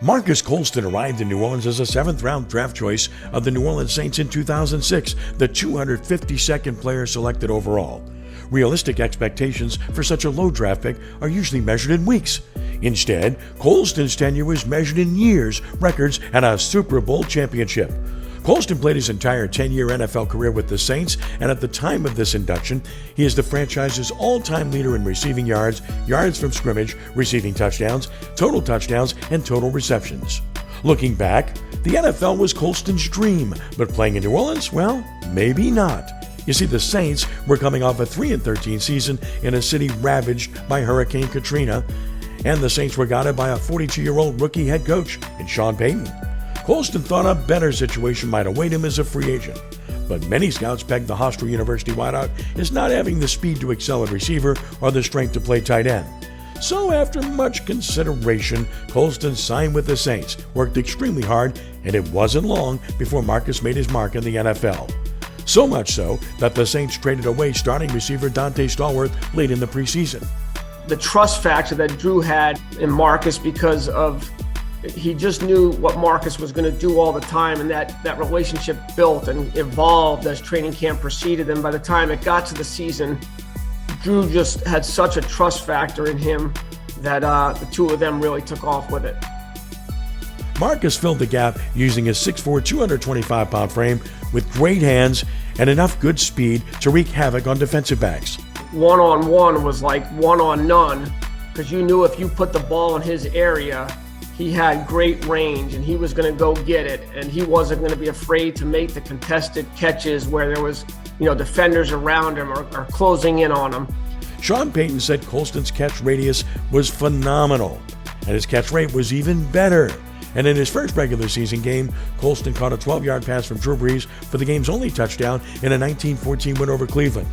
Marques Colston arrived in New Orleans as a 7th-round draft choice of the New Orleans Saints in 2006, the 252nd player selected overall. Realistic expectations for such a low draft pick are usually measured in weeks. Instead, Colston's tenure was measured in years, records, and a Super Bowl championship. Colston played his entire 10-year NFL career with the Saints, and at the time of this induction, he is the franchise's all-time leader in receiving yards, yards from scrimmage, receiving touchdowns, and total receptions. Looking back, the NFL was Colston's dream, but playing in New Orleans, well, maybe not. You see, the Saints were coming off a 3-13 season in a city ravaged by Hurricane Katrina, and the Saints were guided by a 42-year-old rookie head coach in Sean Payton. Colston thought a better situation might await him as a free agent, but many scouts pegged the Hofstra University wideout as not having the speed to excel at receiver or the strength to play tight end. So after much consideration, Colston signed with the Saints, worked extremely hard, and it wasn't long before Marques made his mark in the NFL. So much so that the Saints traded away starting receiver Donté Stallworth late in the preseason. The trust factor that Drew had in Marques, because of he just knew what Marques was going to do all the time, and that relationship built and evolved as training camp proceeded. And by the time it got to the season, Drew just had such a trust factor in him that the two of them really took off with it. Marques filled the gap using his 6'4", 225-pound frame with great hands and enough good speed to wreak havoc on defensive backs. One-on-one was like one-on-none, because you knew if you put the ball in his area, he had great range and he was going to go get it, and he wasn't going to be afraid to make the contested catches where there was, defenders around him or closing in on him. Sean Payton said Colston's catch radius was phenomenal, and his catch rate was even better. And in his first regular season game, Colston caught a 12-yard pass from Drew Brees for the game's only touchdown in a 19-14 win over Cleveland.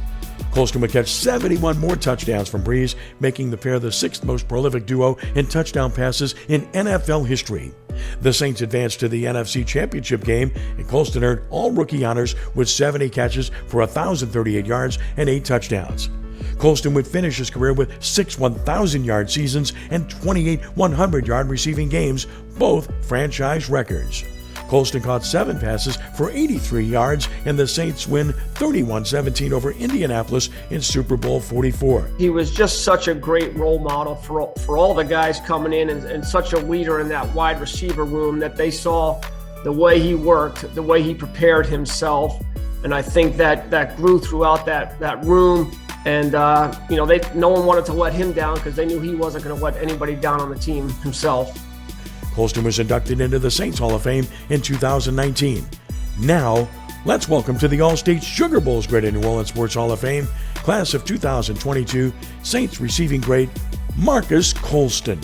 Colston would catch 71 more touchdowns from Brees, making the pair the 6th most prolific duo in touchdown passes in NFL history. The Saints advanced to the NFC Championship game, and Colston earned all rookie honors with 70 catches for 1,038 yards and 8 touchdowns. Colston would finish his career with 6 1,000-yard seasons and 28 100-yard receiving games, both franchise records. Colston caught 7 passes for 83 yards, and the Saints win 31-17 over Indianapolis in Super Bowl 44. He was just such a great role model for all the guys coming in, and such a leader in that wide receiver room that they saw the way he worked, the way he prepared himself. And I think that grew throughout that room. And, no one wanted to let him down because they knew he wasn't going to let anybody down on the team himself. Colston was inducted into the Saints Hall of Fame in 2019. Now, let's welcome to the All-State Sugar Bowl's Greater New Orleans Sports Hall of Fame, class of 2022, Saints receiving great Marques Colston.